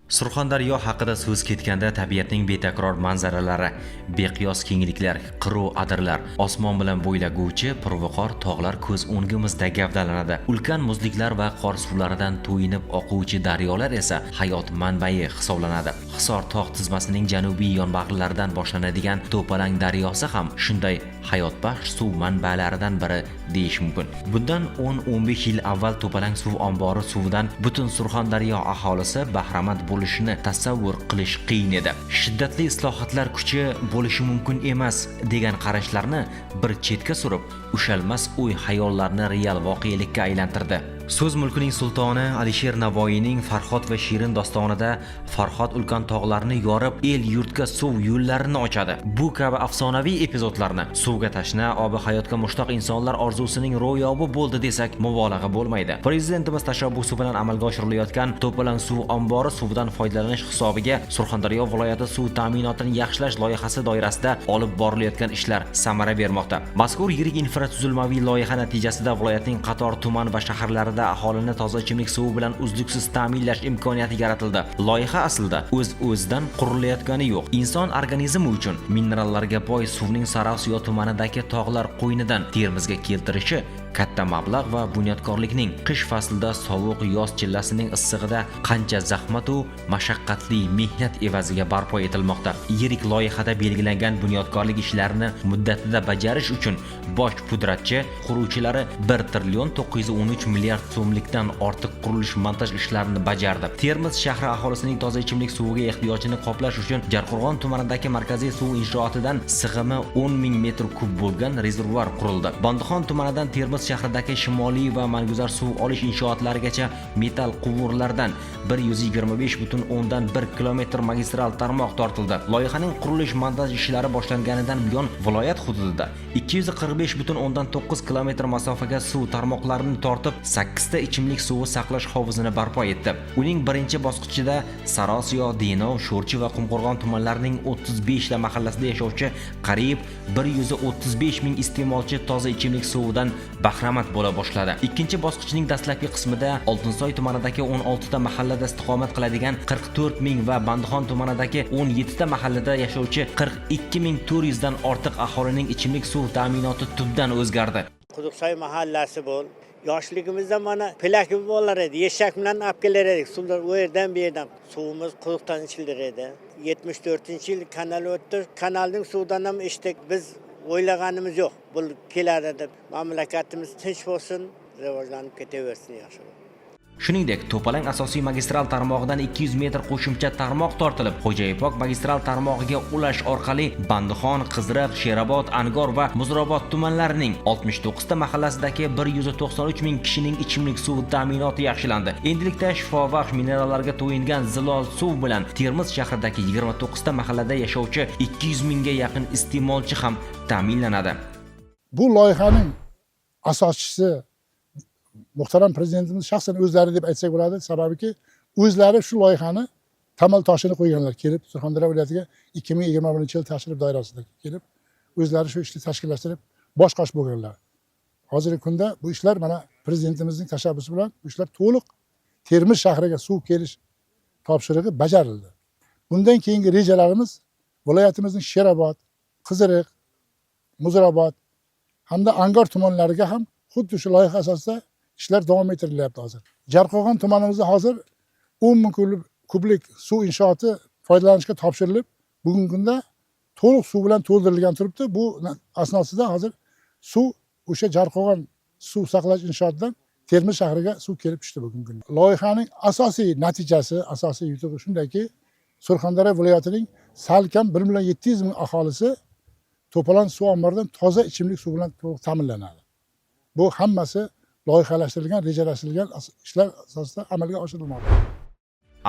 Surxondaryo haqida so'z ketganda tabiatning betakror manzaralari, beqiyos kengliklar, qiruv adirlar, osmon bilan bo'ylaguvchi purviqor tog'lar ko'z o'ngimizda gavdalanadi. Ulkan muzliklar va qor suvlaridan to'yinib oquvchi daryolar esa hayot manbai hisoblanadi. Hisor tog' tizmasining janubiy yonbag'rilaridan boshlanadigan To'palang daryosi ham shunday hayotbaxsh suv manbalaridan biri deyish mumkin. Bundan 10-15 yil avval To'palang suv ombori suvidan butun Surxondaryo aholisi bahramand bo'lishini tasavvur qilish qiyin edi. Shiddatli islohotlar kuchi bo'lishi mumkin emas degan qarashlarni bir chetga surib, ushalmas o'y hayollarni real voqelikka aylantirdi. So'z mulkining sultoni Alisher Navoiyning Farhod va Shirin dostonida Farhod ulkan tog'larni yorib, el yurtga suv yo'llarini ochadi. Bu kabi afsonaviy epizodlarni suvga tashna, obi hayotga mushtoq insonlar orzusining ro'yobi bo'ldi desak mubolag'a bo'lmaydi. Prezidentimiz tashabbusi bilan amalga oshirilayotgan To'palang suv ombori suvidan foydalanish hisobiga Surxondaryo viloyati suv ta'minotini yaxshilash loyihasi doirasida olib borilayotgan ishlar samara bermoqda. Mazkur yirik infratuzilmaviy loyiha natijasida viloyatning qator tuman va shaharlarida aholini toza ichimlik suvi bilan uzluksiz ta'minlash imkoniyati yaratildi. Loyiha aslida o'z-o'zidan qurilayotgani yo'q. Inson organizmi uchun minerallarga boy suvning Sarosiyo tumanidagi tog'lar qo'ynidan Termizga keltirishi katta mablag' va bunyodkorlikning qish faslida sovuq yoz chillasining issig'ida qancha zahmat u mashaqqatli mehnat evaziga barpo etilmoqda. Yirik loyihada belgilangan bunyodkorlik ishlarini muddatida bajarish uchun bosh pudratchi quruvchilari 1 trillion 913 milliard so'mlikdan ortiq qurilish montaj ishlarini bajardi. Termiz shahri aholisining toza ichimlik suviga ehtiyojini qoplash uchun Jarqo'rg'on tumanidagi markaziy suv inshootidan sig'imi 10 ming metr kub bo'lgan rezervuar qurildi. Bondixon tumanidan Termiz shahridagi shimoliy va Manguzar suv olish inshootlarigacha metall quvurlardan 125,1 kilometr magistral tarmoq tortildi. Loyihaning qurilish montaj ishlari boshlanganidan buyon viloyat hududida 245,9 kilometr masofaga suv tarmoqlarini tortib 8 ta ichimlik suvi saqlash hovuzini barpo etdi. Uning birinchi bosqichida Sarosiyo, Denov, Sho'rchi va Qumqo'rg'on tumanlarining 35 ta mahallasida yashovchi qariyb 135 ming iste'molchi toza ichimlik suvidan bahramand bo'la boshladi. Ikkinchi bosqichning dastlabki qismida Oltinsoy tumanidagi 16 ta mahallada istiqomat qiladigan 44 ming va Bandixon tumanidagi 17 ta mahallada yashovchi 42.400 dan ortiq aholining ichimlik suv ta'minoti tubdan o'zgardi. Quduqsoy mahallasi bo'l. Yoshligimizda mana pelak bolalar edi. Eshak bilan olib kelar edik. Suvlar u yerdan bu yerdan. Suvimiz quduqdan ichilar edi. 74-yil kanal o'tdi. Kanalning suvidan ham ichdik. Biz o'ylaganimiz yo'q. Bu keladi deb mamlakatimiz tinch bo'lsin, rivojlanib ketaversin yaxshi. Shuningdek, To'palang asosiy magistral tarmog'idan 200 metr qo'shimcha tarmoq tortilib, Xo'jaipok magistral tarmog'iga ulash orqali Bandixon, Qiziriq, Sherobod, Angor va Muzrobod tumanlarining 69 ta mahallasidagi 193 ming kishining ichimlik suvi ta'minoti yaxshilandi. Endilikda shifobaxsh minerallarga to'yingan zilol suv bilan Termiz shahridagi 29 ta mahallada yashovchi 200 mingga yaqin iste'molchi ham ta'minlanadi. Bu loyihaning asoschisi muhtaram prezidentimiz shaxsan o'zlari deb aytsak bo'ladi, sababiki o'zlari shu loyihani tamal toshini qo'yganlar, kelib Surxondaryo viloyatiga 2021-yil tashrif doirasida kelib o'zlari shu ishni tashkillashtirib bosh-qosh bo'lganlar. Hozirgi kunda bu ishlar mana prezidentimizning tashabbusi bilan bu ishlar to'liq Termiz shahriga suv kelish topshirig'i bajarildi. Bundan keyingi rejalarimiz viloyatimizning Sherobod, Qiziriq, Muzrobod hamda Angor tumanlariga ham xuddi shu loyiha asosida ishlar davom ettirilyapti hozir. Jarqo'rg'on tumanimizda hozir 10 ming kublik suv inshooti foydalanishga topshirilib, bugungi kunda to'liq suv bilan to'ldirilgan turibdi. Bu asnosida hozir suv o'sha Jarqo'rg'on suv saqlash inshootidan Termiz shahriga suv kelib tushdi bugungi kunda. Loyihaning asosiy natijasi, asosiy yutug'i shundaki, Surxondaryo viloyatining salkam 1,7 ming aholisi To'palang suv omboridan toza ichimlik suv bilan ta'minlanadi. Bu hammasi loyihalashtirilgan, rejalashtirilgan ishlar asosida amalga oshirilmoqda.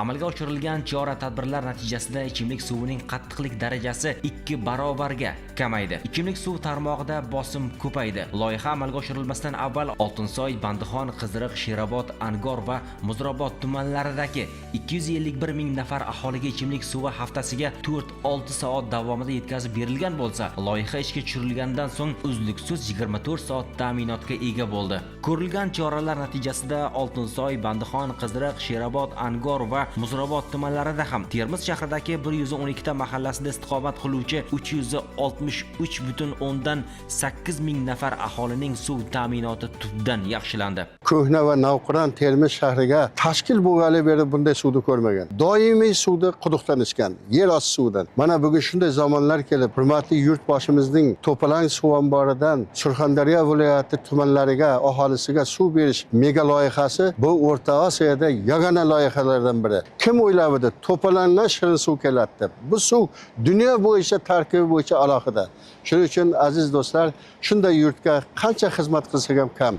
Amalga oshirilgan chora-tadbirlar natijasida ichimlik suvining qattiqlik darajasi 2 barobarga kamaydi. Ichimlik suv tarmog'ida bosim ko'paydi. Loyiha amalga oshirilmasdan avval Oltinsoy, Bandixon, Qiziriq, Sherobod, Angor va Muzrobod tumanlaridagi 251 ming nafar aholiga ichimlik suvi haftasiga 4-6 soat davomida yetkazib berilgan bo'lsa, loyiha ishga tushirilgandan so'ng uzluksiz 24 soat ta'minotga ega bo'ldi. Ko'rilgan choralar natijasida Oltinsoy, Bandixon, Qiziriq, Sherobod, Angor va Muzrabot tumanlarida ham Termiz shahridagi 112 ta mahallasida istiqomat qiluvchi 363,8 ming nafar aholining suv ta'minoti tubdan yaxshilandi. Ko'hna va navqiron Termiz shahriga tashkil bo'lgani beri bunday suvni ko'rmagan. Doimiy suvni quduqdan ichgan, yer osti suvidan. Mana bugun shunday zamonlar kelib, hurmatli yurtboshimizning To'palang suv omboridan Surxondaryo viloyati tumanlariga, aholisiga suv berish mega loyihasi bu O'rta Osiyoda yagona loyihalardan biri. Kim o'ylabdi, To'palangdan shirin suv keladi deb. Bu suv dunyo bo'yicha tarkibi bo'yicha alohida. Shuning uchun aziz do'stlar, shunday yurtga qancha xizmat qilsak ham kam.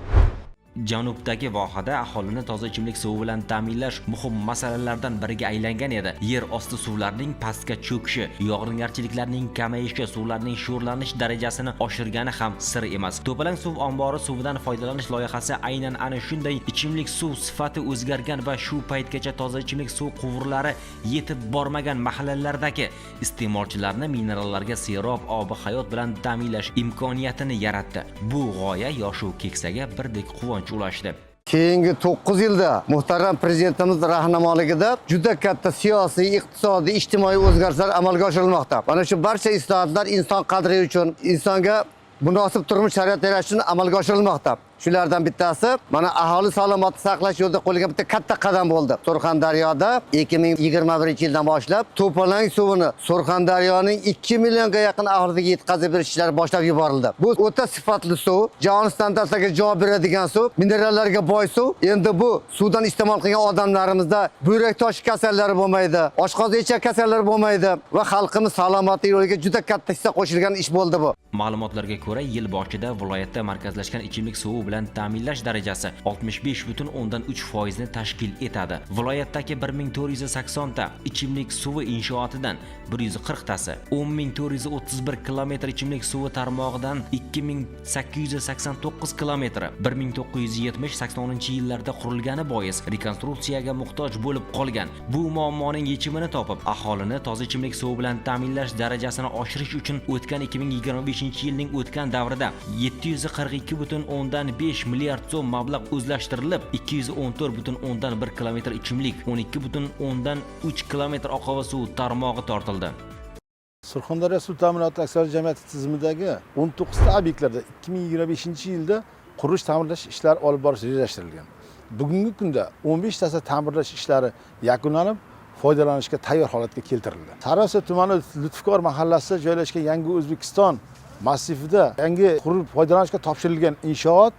Janubdagi vohada aholini toza ichimlik suvi bilan ta'minlash muhim masalalardan biriga aylangan edi. Yer osti suvlarining pastga cho'kishi, yog'ingarchiliklarning kamayishi suvlarning sho'rlanish darajasini oshirgani ham sir emas. To'palang suv ombori suvidan foydalanish loyihasi aynan ana shunday ichimlik suv sifati o'zgargan va shu paytgacha toza ichimlik suv quvurlari yetib bormagan mahallalardagi iste'molchilarni minerallarga serob obi hayot bilan ta'minlash imkoniyatini yaratdi. Bu g'oya yoshu keksaga birdek quvonch ulashdi. Keyingi 9 yilda muhtaram prezidentimiz rahnamoligida juda katta siyosiy, iqtisodiy, ijtimoiy o'zgarishlar amalga oshirilmoqda. Mana shu barcha islohotlar inson qadri uchun, insonga munosib turmush sharoit yaratish uchun amalga oshirilmoqda. Shulardan bittasi mana aholi salomatligini saqlash yo'lida qo'yilgan bitta katta qadam bo'ldi. Surxondaryoda 2021-yildan boshlab To'palang suvini Surxondaryoning 2 millionga yaqin aholiga yetkazib berish ishlari boshlab yuborildi. Bu o'ta sifatli suv, jahon standartlariga javob beradigan suv, minerallarga boy suv. Endi bu suvdan iste'mol qilgan odamlarimizda buyrak toshi kasallari bo'lmaydi, oshqozon ichak kasallari bo'lmaydi va xalqimiz salomatligi yo'liga juda katta hissa qo'shilgan ish bo'ldi bu. Ma'lumotlarga ko'ra, yil boshida viloyatda markazlashgan ichimlik suvi bilan ta'minlash darajasi 65,3% ni tashkil etadi. Viloyatdagi 1480 ta ichimlik suvi inshootidan 140 tasi, 10,431 kilometr ichimlik suvi tarmog'idan 2889 kilometri 1970-80-yillarda qurilgani bois rekonstruksiyaga muhtoj bo'lib qolgan. Bu muammoning yechimini topib, aholini toza ichimlik suvi bilan ta'minlash darajasini oshirish uchun o'tgan 2025-yilning o'tgan davrida 742,5 milliard so'm mablag' o'zlashtirilib, 214,1 kilometr ichimlik, 12,3 kilometr oqova suv tarmog'i tortildi. Surxondaryo suv ta'minoti aksiyadorlik jamiyati tizimidagi 19 ta obyektlarda 2025-yilda qurilish ta'mirlash ishlari olib borish rejalashtirilgan. Bugungi kunda 15 tasi ta'mirlash ishlari yakunlanib, foydalanishga tayyor holatga keltirildi. Sariosiyo tumani Lutfkor mahallasida joylashgan Yangi O'zbekiston massivida yangi qurilib foydalanishga topshirilgan inshoot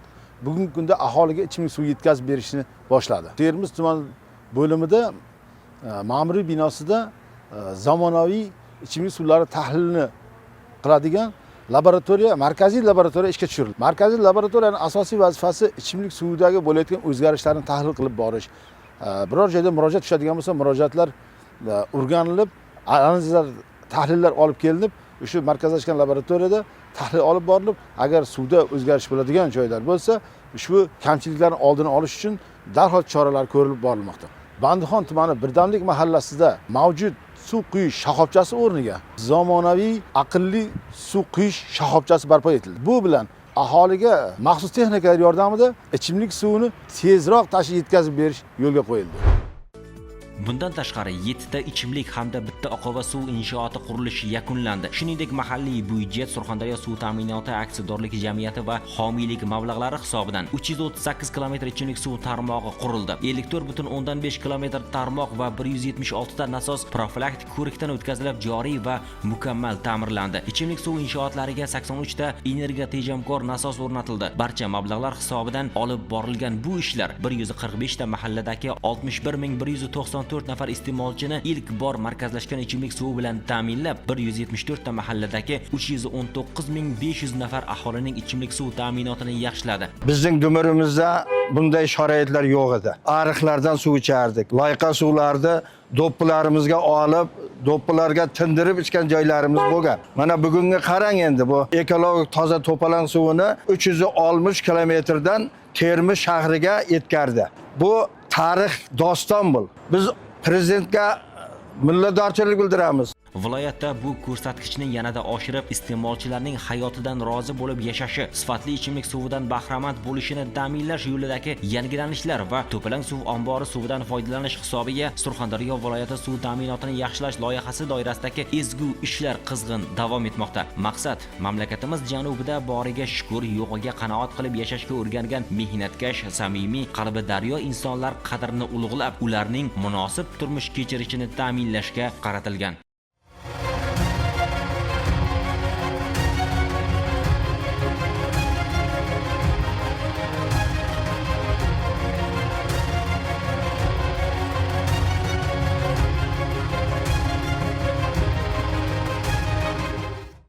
bugungi kunda aholiga ichimlik suv yetkazib berishni boshladi. Termiz tuman bo'limida ma'muriy binosida zamonaviy ichimlik suvlari tahlilini qiladigan laboratoriya, markaziy laboratoriya ishga tushirildi. Markaziy laboratoriyaning asosiy vazifasi ichimlik suvidagi bo'layotgan o'zgarishlarni tahlil qilib borish. Biror joyda murojaat tushadigan bo'lsa, murojaatlar o'rganilib, analizlar, tahlillar olib kelinib, o'sha markazlashgan laboratoriyada tahlil olib borilib, agar suvda o'zgarish bo'ladigan joylar bo'lsa, ushbu kamchiliklarni oldini olish uchun darhol choralar ko'rilib borilmoqda. Bandixon tumani Birdamlik mahallasida mavjud suv quyish shoxobchasi o'rniga zamonaviy aqlli suv quyish shoxobchasi barpo etildi. Bu bilan aholiga maxsus texnikalar yordamida ichimlik suvini tezroq tashib yetkazib berish yo'lga qo'yildi. Bundan tashqari 7 ta ichimlik hamda bitta oqova suv inshooti qurilishi yakunlandi. Shuningdek, mahalliy byudjet Surxondaryo suv ta'minoti aksiyadorlik jamiyati va homiylik mablag'lari hisobidan 338 kilometr ichimlik suv tarmog'i qurildi. 54,5 kilometr tarmoq va 176 ta nasos profilaktik ko'rikdan o'tkazilib, joriy va mukammal ta'mirlandi. Ichimlik suv inshootlariga 83 ta energiya tejamkor nasos o'rnatildi. Barcha mablag'lar hisobidan olib borilgan bu ishlar 145 ta mahalladagi 61,194 nafar iste'molchini ilk bor markazlashgan ichimlik suvi bilan ta'minlab, 174 ta mahalladagi 319,500 nafar aholining ichimlik suv ta'minotini yaxshiladi. Bizning Dumurimizda bunday sharoitlar yo'q edi. Ariqlardan suv ichardik. Loyqa suvlarni do'ppilarimizga olib, do'ppilarga tindirib ichgan joylarimiz bo'lgan. Mana bugungi qarang endi bu ekologik toza To'palang suvini 360 kilometrdan Termiz shahriga yetkazdi. Bu tarix doston bu. Biz prezidentga minnatdorchilik bildiramiz. Viloyatda bu ko'rsatkichni yanada oshirib, iste'molchilarning hayotidan rozi bo'lib yashashi, sifatli ichimlik suvidan bahramand bo'lishini ta'minlash yo'lidagi yangilanishlar va to'palang suv ombori suvidan foydalanish hisobiga Surxondaryo viloyati suv ta'minotini yaxshilash loyihasi doirasidagi ezgu ishlar qizg'in davom etmoqda. Maqsad mamlakatimiz janubida boriga shukur, yo'g'iga qanoat qilib yashashga o'rgangan mehnatkash, samimiy, qalbi daryo insonlar qadrini ulug'lab, ularning munosib turmush kechirishini ta'minlashga qaratilgan.